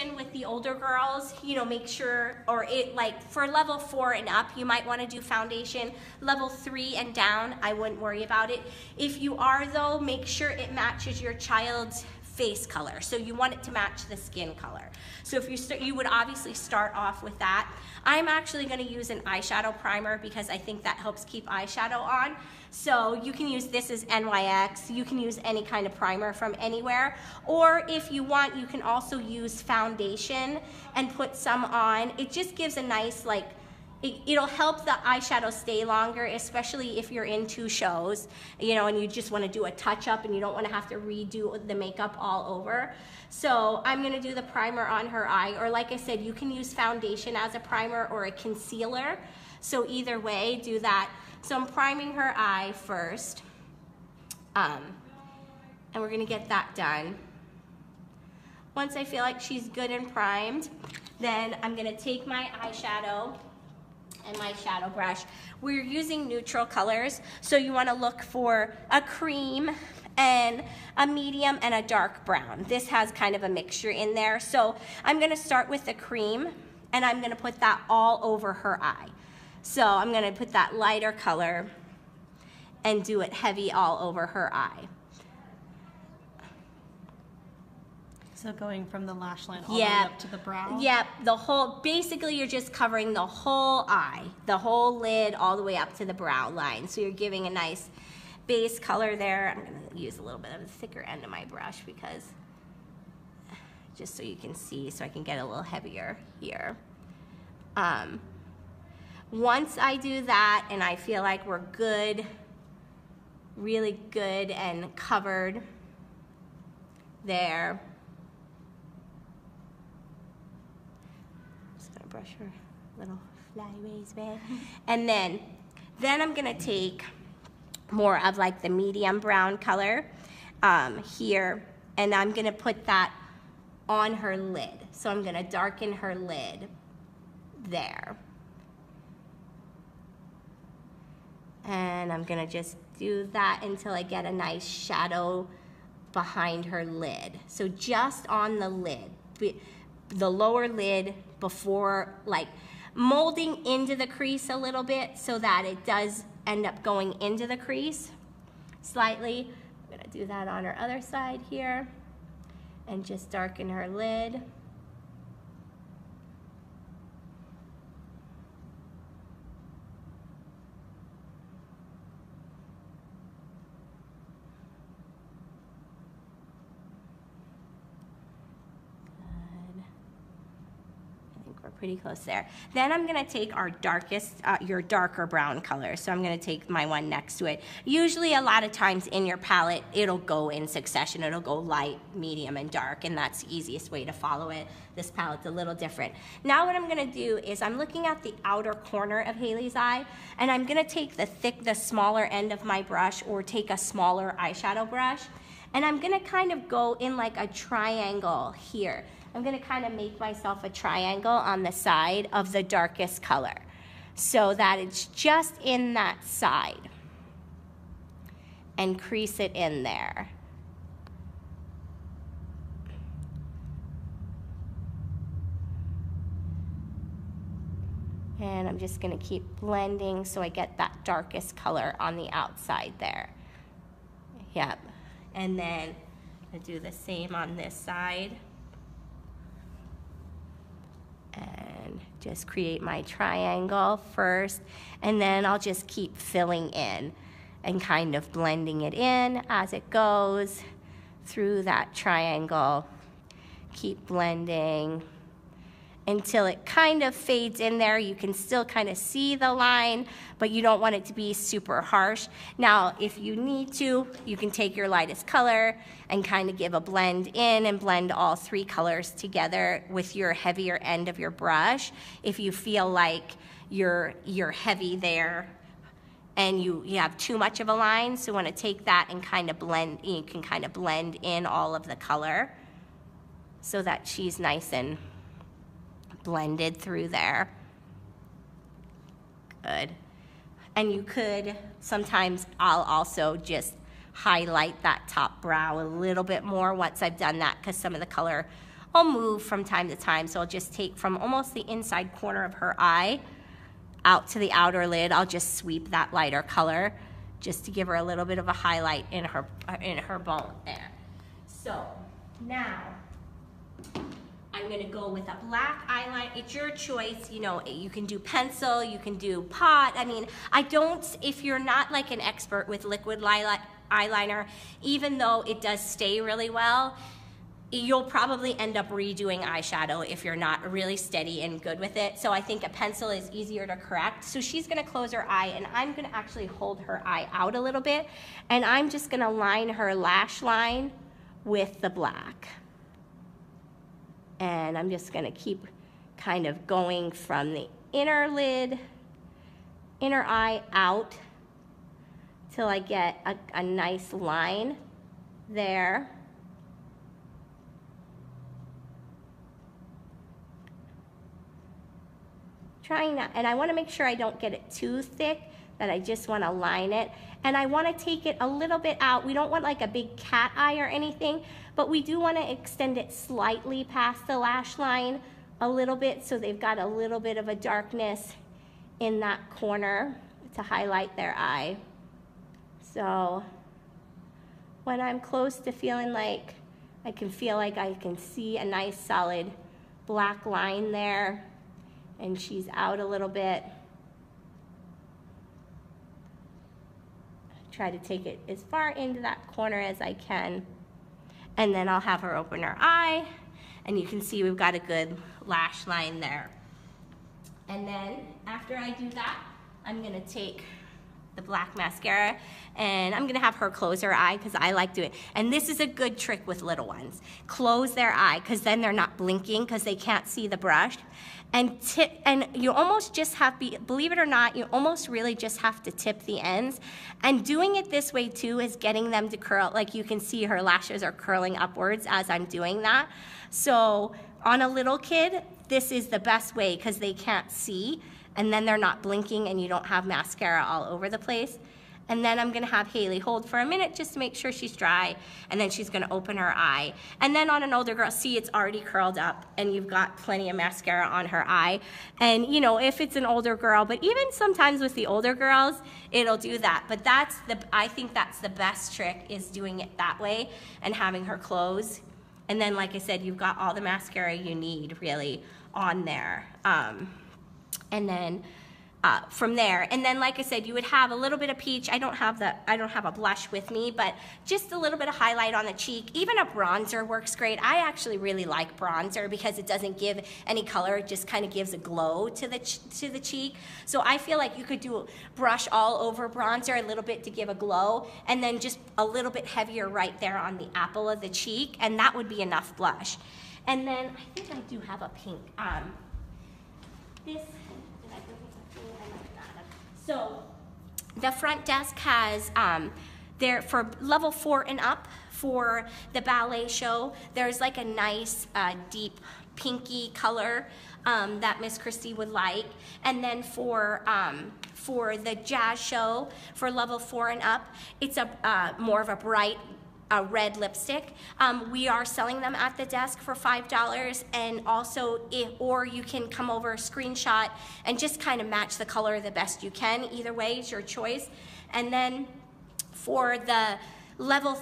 foundation with the older girls, you know, make sure, or it like for level 4 and up, you might want to do foundation. Level 3 and down, I wouldn't worry about it. If you are though, make sure it matches your child's face color. So you want it to match the skin color. So if you would obviously start off with that. I'm actually going to use an eyeshadow primer because I think that helps keep eyeshadow on. So you can use this as NYX. You can use any kind of primer from anywhere. Or if you want, you can also use foundation and put some on. It just gives a nice, like, it'll help the eyeshadow stay longer, especially if you're in 2 shows, you know, and you just want to do a touch-up and you don't want to have to redo the makeup all over. So I'm going to do the primer on her eye, or like I said, you can use foundation as a primer or a concealer. So either way, do that. So I'm priming her eye first, and we're going to get that done. Once I feel like she's good and primed, then I'm going to take my eyeshadow and my shadow brush. We're using neutral colors, so you want to look for a cream and a medium and a dark brown. This has kind of a mixture in there. So I'm going to start with the cream, and I'm going to put that all over her eye. So I'm going to put that lighter color and do it heavy all over her eye. So going from the lash line all the way up to the brow? Yep, the whole, basically you're just covering the whole eye, the whole lid all the way up to the brow line. So you're giving a nice base color there. I'm going to use a little bit of the thicker end of my brush because, just so you can see, so I can get a little heavier here. Once I do that and I feel like we're good, really good and covered there, brush her little flyaways back. And then I'm gonna take more of like the medium brown color here, and I'm gonna put that on her lid. So I'm gonna darken her lid there. And I'm gonna just do that until I get a nice shadow behind her lid. So just on the lid, the lower lid, before, like, molding into the crease a little bit so that it does end up going into the crease slightly. I'm gonna do that on her other side here and just darken her lid. Pretty close there. Then I'm gonna take our darkest, your darker brown color. So I'm gonna take my one next to it. Usually a lot of times in your palette, it'll go in succession. It'll go light, medium, and dark, and that's the easiest way to follow it. This palette's a little different. Now what I'm gonna do is I'm looking at the outer corner of Haley's eye, and I'm gonna take the smaller end of my brush, or take a smaller eyeshadow brush, and I'm gonna kind of go in like a triangle here. I'm gonna kind of make myself a triangle on the side of the darkest color so that it's just in that side, and crease it in there. And I'm just gonna keep blending so I get that darkest color on the outside there. Yep, and then I do the same on this side. And just create my triangle first, and then I'll just keep filling in and kind of blending it in as it goes through that triangle. Keep blending until it kind of fades in there. You can still kind of see the line, but you don't want it to be super harsh. Now, if you need to, you can take your lightest color and kind of give a blend in and blend all 3 colors together with your heavier end of your brush. If you feel like you're heavy there and you have too much of a line, so you want to take that and kind of blend, you can kind of blend in all of the color so that she's nice and blended through there. Good. And you could, sometimes I'll also just highlight that top brow a little bit more once I've done that, because some of the color I'll move from time to time. So I'll just take from almost the inside corner of her eye out to the outer lid. I'll just sweep that lighter color just to give her a little bit of a highlight in her bone there. So now I'm gonna go with a black eyeliner. It's your choice, you know, you can do pencil, you can do pot. I mean, if you're not like an expert with liquid eyeliner, even though it does stay really well, you'll probably end up redoing eyeshadow if you're not really steady and good with it. So I think a pencil is easier to correct. So she's gonna close her eye, and I'm gonna actually hold her eye out a little bit, and I'm just gonna line her lash line with the black. And I'm just gonna keep kind of going from the inner lid, inner eye out till I get a nice line there. Trying not, and I wanna make sure I don't get it too thick, that I just wanna line it. And I wanna take it a little bit out. We don't want like a big cat eye or anything, but we do wanna extend it slightly past the lash line a little bit, so they've got a little bit of a darkness in that corner to highlight their eye. So when I'm close to feeling like I can feel like I can see a nice solid black line there, and she's out a little bit, try to take it as far into that corner as I can, and then I'll have her open her eye, and you can see we've got a good lash line there. And then after I do that, I'm gonna take the black mascara, and I'm gonna have her close her eye because I like doing it. And this is a good trick with little ones. Close their eye, because then they're not blinking because they can't see the brush. And you almost just have, believe it or not, you almost really just have to tip the ends. And doing it this way too is getting them to curl. Like you can see her lashes are curling upwards as I'm doing that. So on a little kid, this is the best way because they can't see, and then they're not blinking and you don't have mascara all over the place. And then I'm gonna have Haley hold for a minute just to make sure she's dry, and then she's gonna open her eye. And then on an older girl, see, it's already curled up and you've got plenty of mascara on her eye. And you know, if it's an older girl, but even sometimes with the older girls, it'll do that. But I think that's the best trick, is doing it that way and having her close. And then, like I said, you've got all the mascara you need really on there. And then from there, and then like I said, you would have a little bit of peach. I don't have a blush with me, but just a little bit of highlight on the cheek. Even a bronzer works great. I actually really like bronzer because it doesn't give any color. It just kind of gives a glow to the cheek. So I feel like you could do a brush all over bronzer, a little bit to give a glow, and then just a little bit heavier right there on the apple of the cheek, and that would be enough blush. And then I think I do have a pink. So the front desk has, for level 4 and up, for the ballet show, there's like a nice deep pinky color that Miss Christie would like. And then for the jazz show, for level 4 and up, it's more of a bright red lipstick. We are selling them at the desk for $5, and also or you can come over, screenshot, and just kind of match the color the best you can. Either way is your choice. And then for the level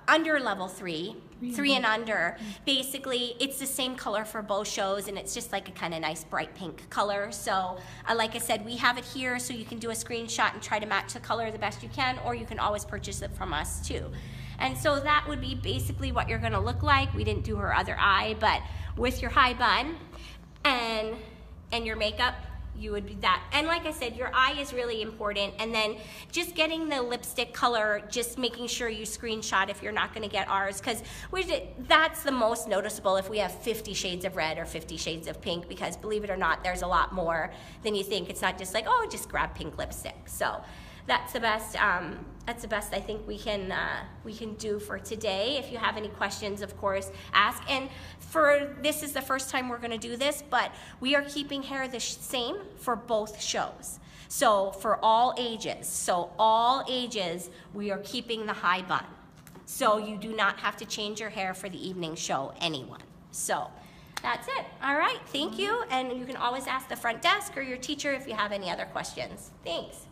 under level 3 and under, basically it's the same color for both shows, and it's just like a kind of nice bright pink color. So like I said, we have it here, so you can do a screenshot and try to match the color the best you can, or you can always purchase it from us too. And so that would be basically what you're gonna look like. We didn't do her other eye, but with your high bun and your makeup, you would be that. And like I said, your eye is really important. And then just getting the lipstick color, just making sure you screenshot if you're not gonna get ours, because that's the most noticeable if we have 50 shades of red or 50 shades of pink, because believe it or not, there's a lot more than you think. It's not just like, oh, just grab pink lipstick. So that's the best. That's the best I think we can do for today. If you have any questions, of course, ask. And this is the first time we're going to do this, but we are keeping hair the same for both shows. So for all ages, we are keeping the high bun. So you do not have to change your hair for the evening show, anyone. So that's it. All right, thank you. And you can always ask the front desk or your teacher if you have any other questions. Thanks.